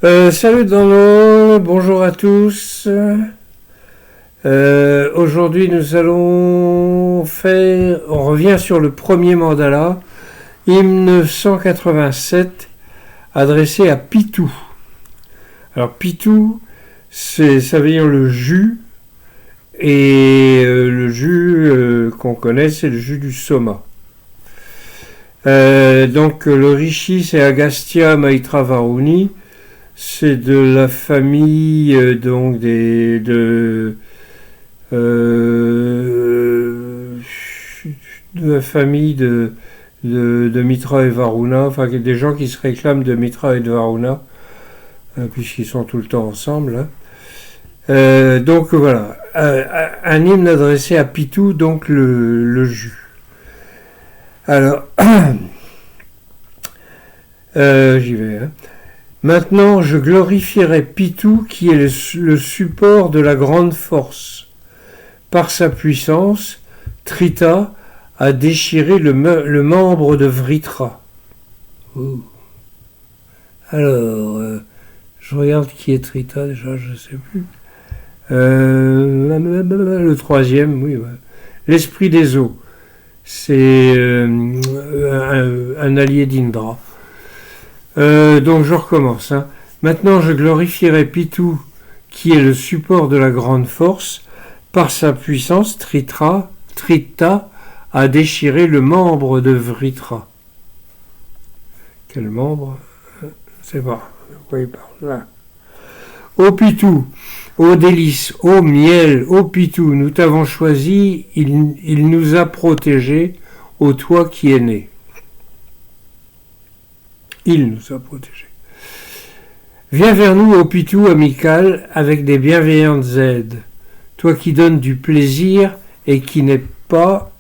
Salut Donald, bonjour à tous. Aujourd'hui on revient sur le premier mandala, hymne 187, adressé à Pitou. Alors Pitou, ça veut dire le jus, et le jus qu'on connaît, c'est le jus du soma. Donc le rishi, c'est Agastya Maitra Varuni. C'est de la famille de la famille de Mitra et Varuna, enfin des gens qui se réclament de Mitra et de Varuna, puisqu'ils sont tout le temps ensemble. Donc voilà, un hymne adressé à Pitou, donc le jus. Alors, j'y vais. Maintenant, je glorifierai Pitou qui est le support de la grande force. Par sa puissance, Trita a déchiré le membre de Vritra. Ouh. Alors, je regarde qui est Trita déjà, je ne sais plus. Le troisième, oui. Ouais. L'esprit des eaux. C'est un allié d'Indra. Donc je recommence. Maintenant je glorifierai Pitou, qui est le support de la grande force. Par sa puissance, Trita a déchiré le membre de Vritra. Quel membre? Je ne sais pas de quoi il parle là. Ô Pitou, ô délice, ô miel, ô Pitou, nous t'avons choisi, il nous a protégés, ô toi qui es né. Il nous a protégés. Viens vers nous, ô Pitou amical, avec des bienveillantes aides. Toi qui donnes du plaisir et qui n'es pas...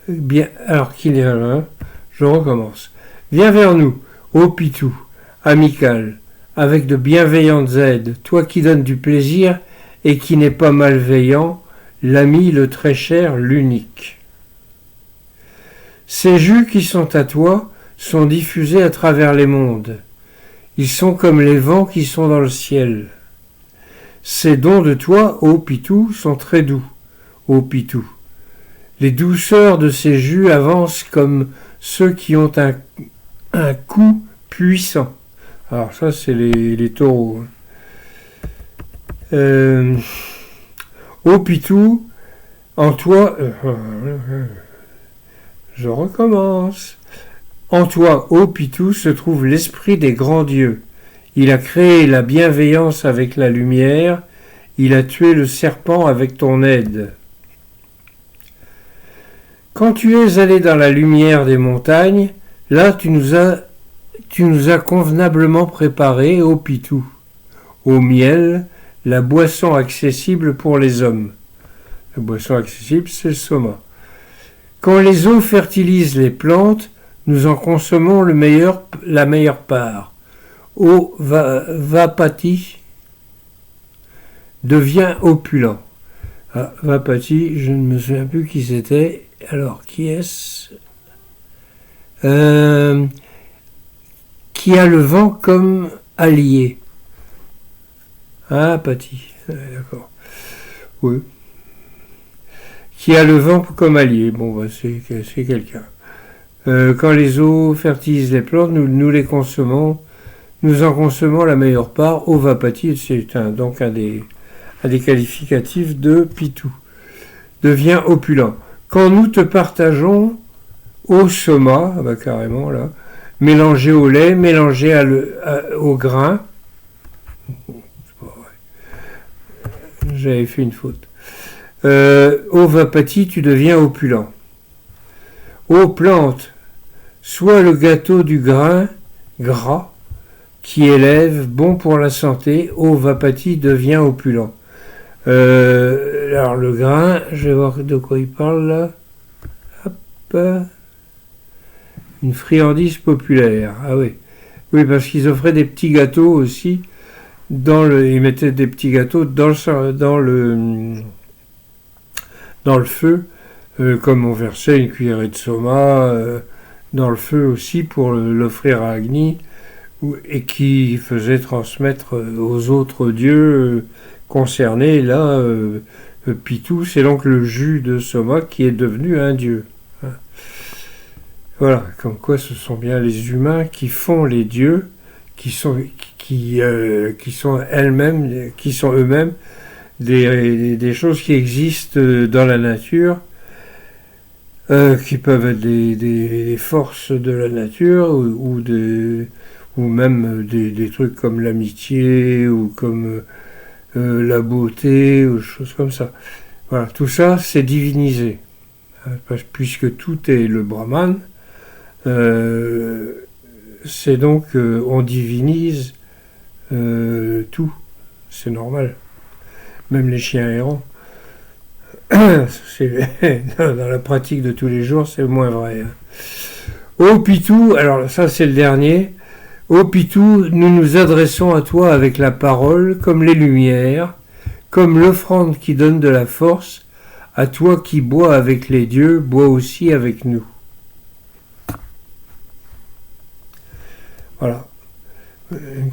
Bien, alors qu'il est là, je recommence. Viens vers nous, ô Pitou amical, avec de bienveillantes aides. Toi qui donnes du plaisir et qui n'es pas malveillant, l'ami, le très cher, l'unique. Ces jus qui sont à toi sont diffusés à travers les mondes. Ils sont comme les vents qui sont dans le ciel. Ces dons de toi, ô Pitou, sont très doux, ô Pitou. Les douceurs de ces jus avancent comme ceux qui ont un coup puissant. Alors ça, c'est les taureaux. Ô Pitou, en toi... Je recommence. En toi, ô Pitou, se trouve l'esprit des grands dieux. Il a créé la bienveillance avec la lumière. Il a tué le serpent avec ton aide. Quand tu es allé dans la lumière des montagnes, là tu nous as convenablement préparé, ô Pitou. Au miel, la boisson accessible pour les hommes. La boisson accessible, c'est le soma. Quand les eaux fertilisent les plantes, nous en consommons la meilleure part. Ô Vapati devient opulent. Ah, Vapati, je ne me souviens plus qui c'était. Alors, qui est-ce? Qui a le vent comme allié. Ah, Pati, d'accord. Oui. Qui a le vent comme allié. Bon, bah, c'est quelqu'un. Quand les eaux fertilisent les plantes, nous les consommons. Nous en consommons la meilleure part. Au Vapati, c'est donc un des qualificatifs de Pitou. Devient opulent. Quand nous te partageons au soma, ah bah carrément là, mélangé au lait, mélangé au grain. J'avais fait une faute. Ô Vapati, tu deviens opulent. Ô plante, sois le gâteau du grain gras qui élève, bon pour la santé. Ô Vapati, devient opulent. Alors le grain, je vais voir de quoi il parle là. Hop. Une friandise populaire. Ah oui. Oui, parce qu'ils offraient des petits gâteaux aussi. Ils mettaient des petits gâteaux dans le feu, comme on versait une cuillerée de soma dans le feu aussi pour l'offrir à Agni, et qui faisait transmettre aux autres dieux concernés. Là, Pitou, c'est donc le jus de Soma qui est devenu un dieu. Voilà, comme quoi ce sont bien les humains qui font les dieux, qui sont eux-mêmes des choses qui existent dans la nature, qui peuvent être des forces de la nature ou même des trucs comme l'amitié ou comme la beauté ou des choses comme ça. Voilà, tout ça c'est divinisé, puisque tout est le Brahman. C'est donc on divinise tout, c'est normal, même les chiens errants. Dans la pratique de tous les jours, c'est moins vrai. Ô Pitou, alors ça c'est le dernier. Ô Pitou, nous nous adressons à toi avec la parole, comme les lumières, comme l'offrande qui donne de la force. À toi qui bois avec les dieux, bois aussi avec nous. Voilà.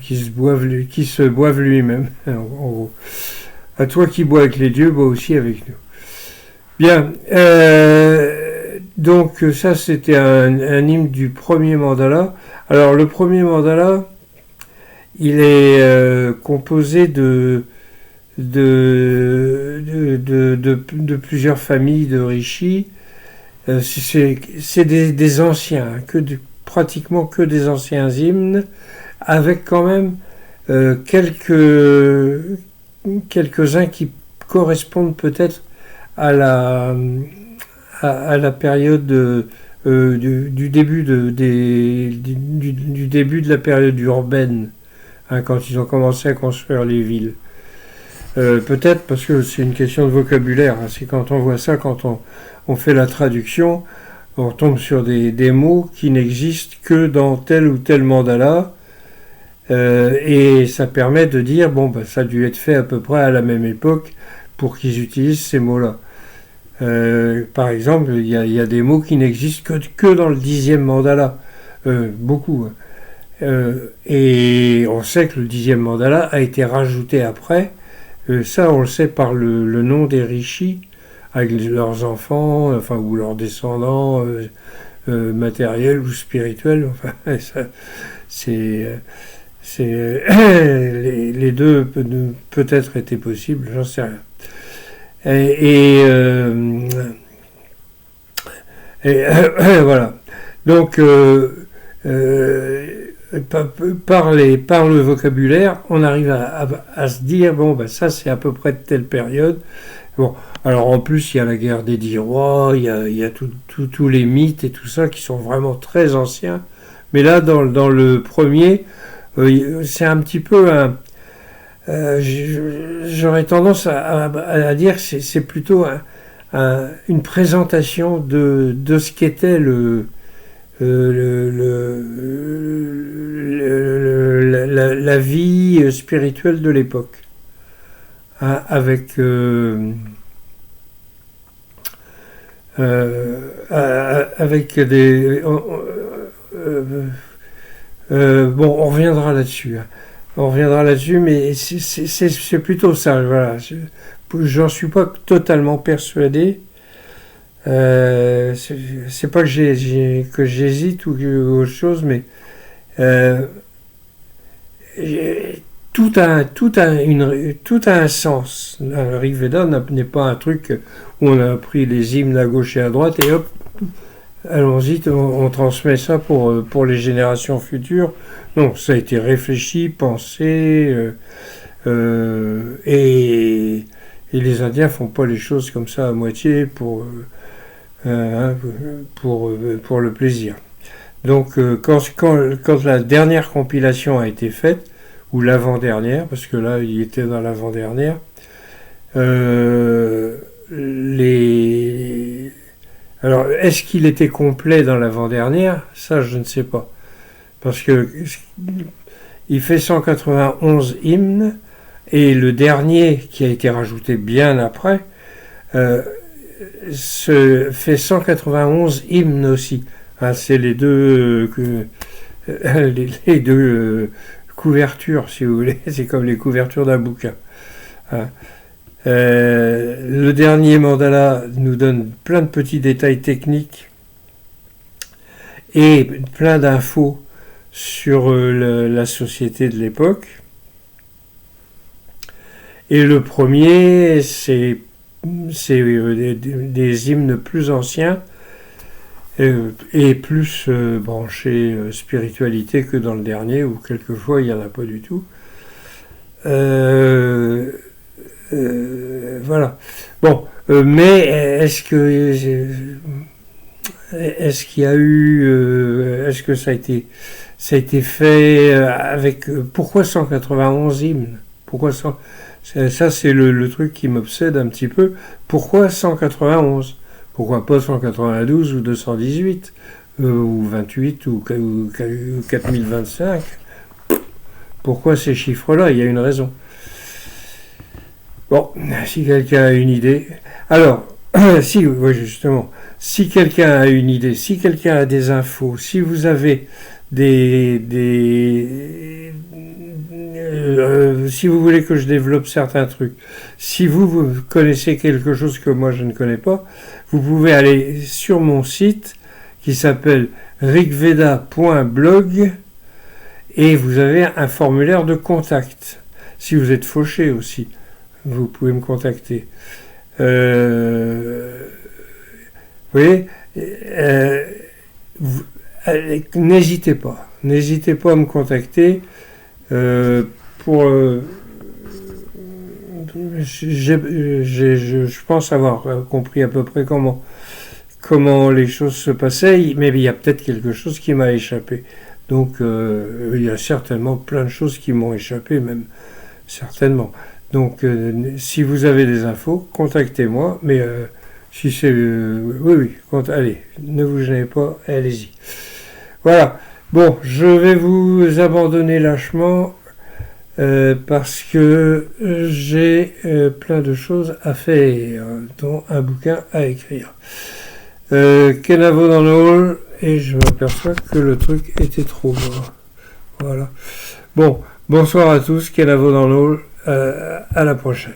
Qui se boive lui-même, en gros. À toi qui bois avec les dieux, bois aussi avec nous. Bien. Donc ça, c'était un hymne du premier mandala. Alors le premier mandala, il est composé de plusieurs familles de rishis. C'est des anciens, pratiquement que des anciens hymnes, avec quand même quelques-uns qui correspondent peut-être à la période du début de la période urbaine, quand ils ont commencé à construire les villes. Peut-être parce que c'est une question de vocabulaire. C'est quand on voit ça, quand on fait la traduction, on tombe sur des mots qui n'existent que dans tel ou tel mandala, et ça permet de dire ça a dû être fait à peu près à la même époque pour qu'ils utilisent ces mots-là. Par exemple, il y a des mots qui n'existent que dans le 10e mandala, beaucoup. Et on sait que le 10e mandala a été rajouté après. Ça, on le sait par le nom des rishis, avec leurs enfants, ou leurs descendants matériels ou spirituels. Ça, les deux peut-être étaient possibles, j'en sais rien. Voilà. Donc, par le vocabulaire, on arrive à se dire ça c'est à peu près de telle période. Bon, alors en plus il y a la guerre des 10 rois, il y a tous les mythes et tout ça qui sont vraiment très anciens. Mais là, dans le premier, c'est un petit peu j'aurais tendance à dire que c'est plutôt une présentation de ce qu'était la vie spirituelle de l'époque, avec des on reviendra là-dessus. On reviendra là-dessus, mais c'est plutôt ça. Voilà. J'en suis pas totalement persuadé. C'est pas que j'hésite ou autre chose, mais tout a un sens. Le Rig Veda n'est pas un truc où on a pris les hymnes à gauche et à droite et hop, allons-y, on transmet ça pour les générations futures. Non, ça a été réfléchi, pensé, et les Indiens font pas les choses comme ça à moitié pour le plaisir. Donc, quand la dernière compilation a été faite, ou l'avant-dernière, parce que là, il était dans l'avant-dernière, alors, est-ce qu'il était complet dans l'avant-dernière? Ça, je ne sais pas. Parce que il fait 191 hymnes, et le dernier, qui a été rajouté bien après, fait 191 hymnes aussi. Hein, c'est les deux, les deux couvertures, si vous voulez. C'est comme les couvertures d'un bouquin. Hein. Le dernier mandala nous donne plein de petits détails techniques et plein d'infos sur la société de l'époque. Et le premier, c'est des hymnes plus anciens et plus branchés spiritualité que dans le dernier, où quelquefois il n'y en a pas du tout. Voilà. Bon, mais est-ce qu'il y a eu, est-ce que ça a été fait avec, pourquoi 191 hymnes? Pourquoi ça, c'est le truc qui m'obsède un petit peu. Pourquoi 191? Pourquoi pas 192 ou 218 ou 28 ou 4025? Pourquoi ces chiffres-là? Il y a une raison. Bon, si quelqu'un a une idée. Alors, si, oui, justement, si quelqu'un a une idée, si quelqu'un a des infos, si vous avez si vous voulez que je développe certains trucs, si vous connaissez quelque chose que moi je ne connais pas, vous pouvez aller sur mon site qui s'appelle rigveda.blog et vous avez un formulaire de contact. Si vous êtes fauché aussi, vous pouvez me contacter. Vous voyez, n'hésitez pas à me contacter je pense avoir compris à peu près comment les choses se passaient, mais il y a peut-être quelque chose qui m'a échappé. Donc il y a certainement plein de choses qui m'ont échappé, même certainement. Donc si vous avez des infos, contactez-moi, mais si c'est... oui, allez, ne vous gênez pas, allez-y. Voilà. Bon, je vais vous abandonner lâchement parce que j'ai plein de choses à faire, dont un bouquin à écrire. Kenavo dans le hall, et je m'aperçois que le truc était trop bas. Voilà. Bon, bonsoir à tous, Kenavo dans le hall, à la prochaine.